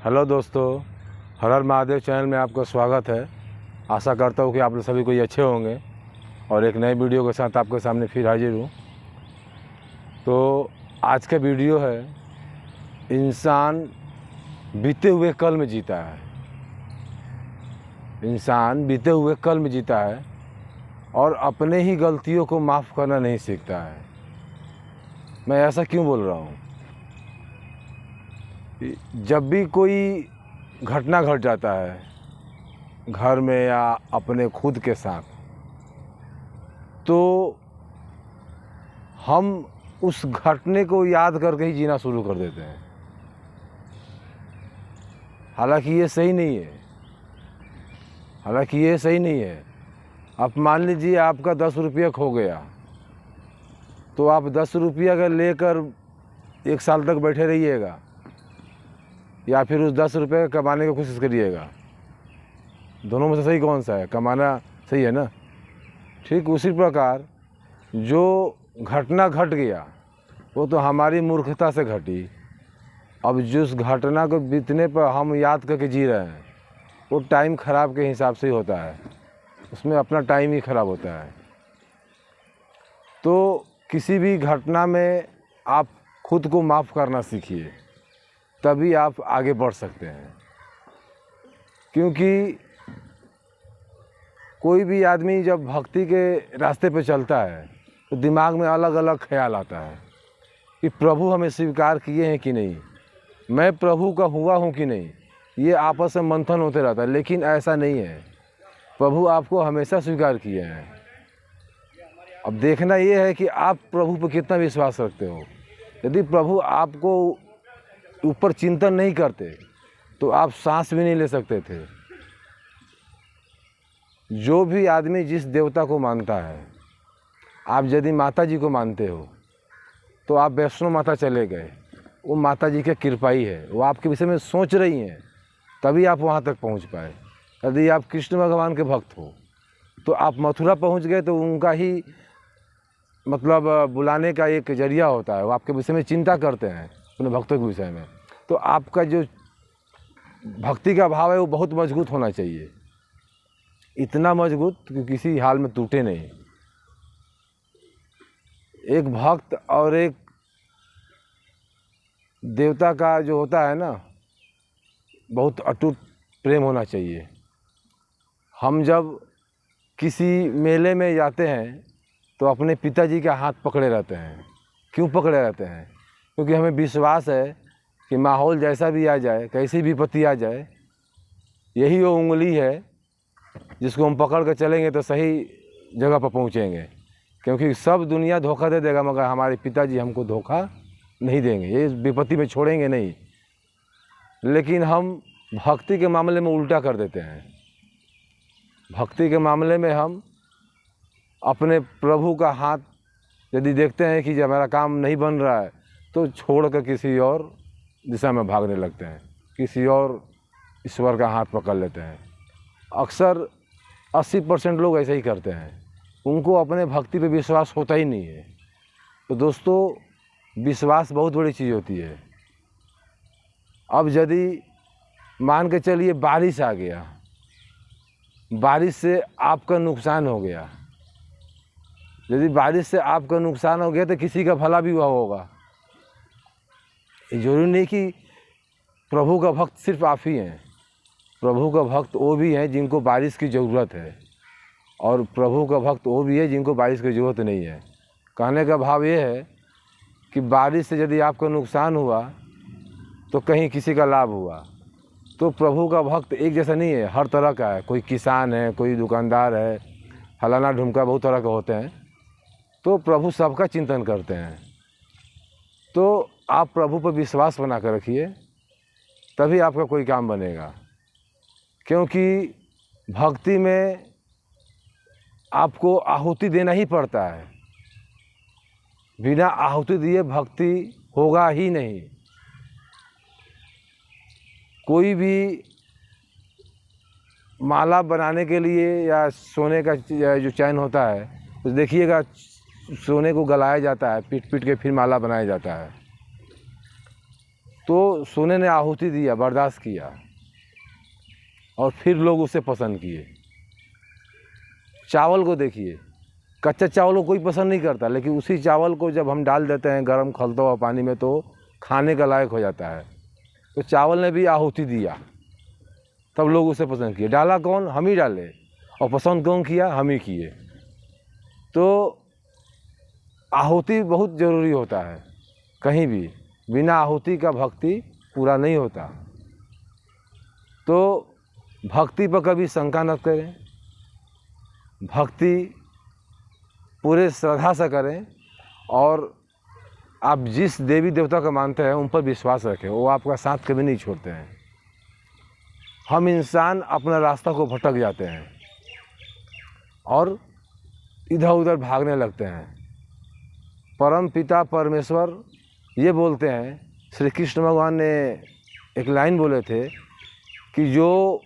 Hello दोस्तों, हर हर Mahadev channel में आपका स्वागत है। आशा करता हूँ कि आप लोग सभी कोई अच्छे होंगे और एक नई वीडियो के साथ आपके सामने फिर हाजिर हूँ। तो आज का वीडियो है, इंसान बीते हुए कल में जीता है। इंसान बीते हुए कल में जीता है और अपने ही गलतियों को माफ़ करना नहीं सीखता है। मैं ऐसा क्यों बोल रहा हूँ? जब भी कोई घटना घट जाता है घर में या अपने खुद के साथ, तो हम उस घटने को याद करके ही जीना शुरू कर देते हैं। हालांकि ये सही नहीं है। अब मान लीजिए आपका 10 रुपया खो गया, तो आप 10 रुपया का लेकर 1 साल तक बैठे रहिएगा या फिर उस 10 रुपये का कमाने की कोशिश करिएगा? दोनों में से सही कौन सा है? कमाना सही है ना। ठीक उसी प्रकार जो घटना घट गया वो तो हमारी मूर्खता से घटी। अब जिस घटना को बीतने पर हम याद करके जी रहे हैं वो टाइम ख़राब के हिसाब से ही होता है, उसमें अपना टाइम ही ख़राब होता है। तो किसी भी घटना में आप खुद को माफ़ करना सीखिए, तभी आप आगे बढ़ सकते हैं। क्योंकि कोई भी आदमी जब भक्ति के रास्ते पे चलता है तो दिमाग में अलग अलग ख्याल आता है कि प्रभु हमें स्वीकार किए हैं कि नहीं, मैं प्रभु का हुआ हूँ कि नहीं। ये आपस में मंथन होते रहता है, लेकिन ऐसा नहीं है। प्रभु आपको हमेशा स्वीकार किए हैं। अब देखना ये है कि आप प्रभु पर कितना विश्वास रखते हो। यदि प्रभु आपको ऊपर चिंतन नहीं करते तो आप सांस भी नहीं ले सकते थे। जो भी आदमी जिस देवता को मानता है, आप यदि माता जी को मानते हो तो आप वैष्णो माता चले गए, वो माता जी की कृपा ही है। वो आपके विषय में सोच रही हैं तभी आप वहाँ तक पहुँच पाए। यदि आप कृष्ण भगवान के भक्त हो तो आप मथुरा पहुँच गए तो उनका ही मतलब बुलाने का एक जरिया होता है। वो आपके विषय में चिंता करते हैं अपने भक्तों के विषय में। तो आपका जो भक्ति का भाव है वो बहुत मजबूत होना चाहिए, इतना मजबूत कि किसी हाल में टूटे नहीं। एक भक्त और एक देवता का जो होता है ना, बहुत अटूट प्रेम होना चाहिए। हम जब किसी मेले में जाते हैं तो अपने पिताजी का हाथ पकड़े रहते हैं। क्यों पकड़े रहते हैं? क्योंकि हमें विश्वास है कि माहौल जैसा भी आ जाए, कैसी विपत्ति आ जाए, यही वो उंगली है जिसको हम पकड़ कर चलेंगे तो सही जगह पर पहुंचेंगे। क्योंकि सब दुनिया धोखा दे देगा मगर हमारे पिताजी हमको धोखा नहीं देंगे, ये विपत्ति में छोड़ेंगे नहीं। लेकिन हम भक्ति के मामले में उल्टा कर देते हैं। भक्ति के मामले में हम अपने प्रभु का हाथ यदि देखते हैं कि जब हमारा काम नहीं बन रहा है तो छोड़ कर किसी और दिशा में भागने लगते हैं, किसी और ईश्वर का हाथ पकड़ लेते हैं। अक्सर 80% लोग ऐसे ही करते हैं, उनको अपने भक्ति पे विश्वास होता ही नहीं है। तो दोस्तों, विश्वास बहुत बड़ी चीज़ होती है। अब यदि मान के चलिए बारिश आ गया, बारिश से आपका नुकसान हो गया, यदि बारिश से आपका नुकसान हो गया तो किसी का भला भी हुआ होगा। जरूरी नहीं कि प्रभु का भक्त सिर्फ आप ही हैं। प्रभु का भक्त वो भी हैं जिनको बारिश की ज़रूरत है, और प्रभु का भक्त वो भी है जिनको बारिश की ज़रूरत नहीं है। कहने का भाव ये है कि बारिश से यदि आपका नुकसान हुआ तो कहीं किसी का लाभ हुआ। तो प्रभु का भक्त एक जैसा नहीं है, हर तरह का है। कोई किसान है, कोई दुकानदार है, फलाना ढुमका, बहुत तरह के होते हैं। तो प्रभु सबका चिंतन करते हैं। तो आप प्रभु पर विश्वास बना कर रखिए, तभी आपका कोई काम बनेगा। क्योंकि भक्ति में आपको आहुति देना ही पड़ता है। बिना आहुति दिए भक्ति होगा ही नहीं। कोई भी माला बनाने के लिए या सोने का जो चैन होता है, तो देखिएगा सोने को गलाया जाता है, पीट पीट के फिर माला बनाया जाता है। तो सोने ने आहुति दिया, बर्दाश्त किया और फिर लोग उसे पसंद किए। चावल को देखिए, कच्चा चावल को कोई पसंद नहीं करता, लेकिन उसी चावल को जब हम डाल देते हैं गर्म खौलता हुआ पानी में तो खाने का लायक हो जाता है। तो चावल ने भी आहुति दिया, तब लोग उसे पसंद किए। डाला कौन? हम ही डाले। और पसंद कौन किया? हम ही किए। तो आहुति बहुत ज़रूरी होता है। कहीं भी बिना आहुति का भक्ति पूरा नहीं होता। तो भक्ति पर कभी शंका न करें, भक्ति पूरे श्रद्धा से करें और आप जिस देवी देवता को मानते हैं उन पर विश्वास रखें, वो आपका साथ कभी नहीं छोड़ते हैं। हम इंसान अपना रास्ता को भटक जाते हैं और इधर उधर भागने लगते हैं। परम पिता परमेश्वर ये बोलते हैं, श्री कृष्ण भगवान ने एक लाइन बोले थे कि जो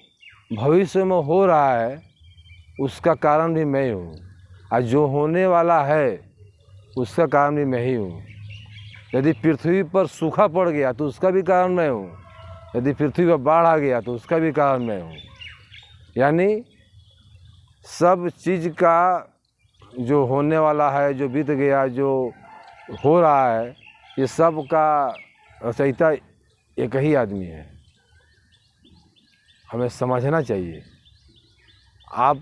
भविष्य में हो रहा है उसका कारण भी मैं हूँ, और जो होने वाला है उसका कारण भी मैं ही हूँ। यदि पृथ्वी पर सूखा पड़ गया तो उसका भी कारण मैं हूँ, यदि पृथ्वी पर बाढ़ आ गया तो उसका भी कारण मैं हूँ। यानी सब चीज़ का जो होने वाला है, जो बीत गया, जो हो रहा है, ये सब का रचयिता एक ही आदमी है। हमें समझना चाहिए। आप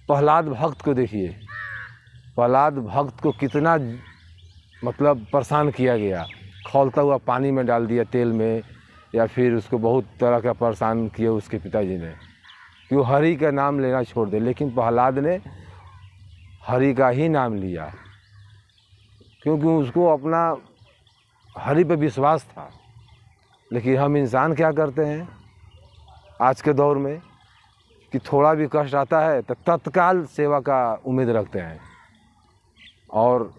प्रहलाद भक्त को देखिए, प्रहलाद भक्त को कितना मतलब परेशान किया गया, खौलता हुआ पानी में डाल दिया, तेल में, या फिर उसको बहुत तरह का परेशान किया उसके पिताजी ने कि वो हरि का नाम लेना छोड़ दे। लेकिन प्रहलाद ने हरि का ही नाम लिया, क्योंकि उसको अपना हरि पे विश्वास था। लेकिन हम इंसान क्या करते हैं आज के दौर में कि थोड़ा भी कष्ट आता है तो तत्काल सेवा का उम्मीद रखते हैं, और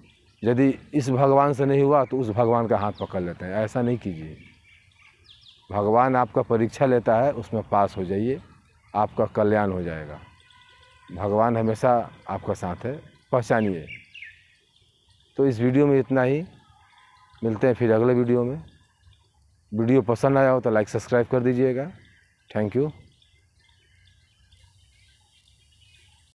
यदि इस भगवान से नहीं हुआ तो उस भगवान का हाथ पकड़ लेते हैं। ऐसा नहीं कीजिए। भगवान आपका परीक्षा लेता है, उसमें पास हो जाइए, आपका कल्याण हो जाएगा। भगवान हमेशा आपका साथ है, पहचानिए। तो इस वीडियो में इतना ही, मिलते हैं फिर अगले वीडियो में। वीडियो पसंद आया हो तो लाइक सब्सक्राइब कर दीजिएगा। Thank you.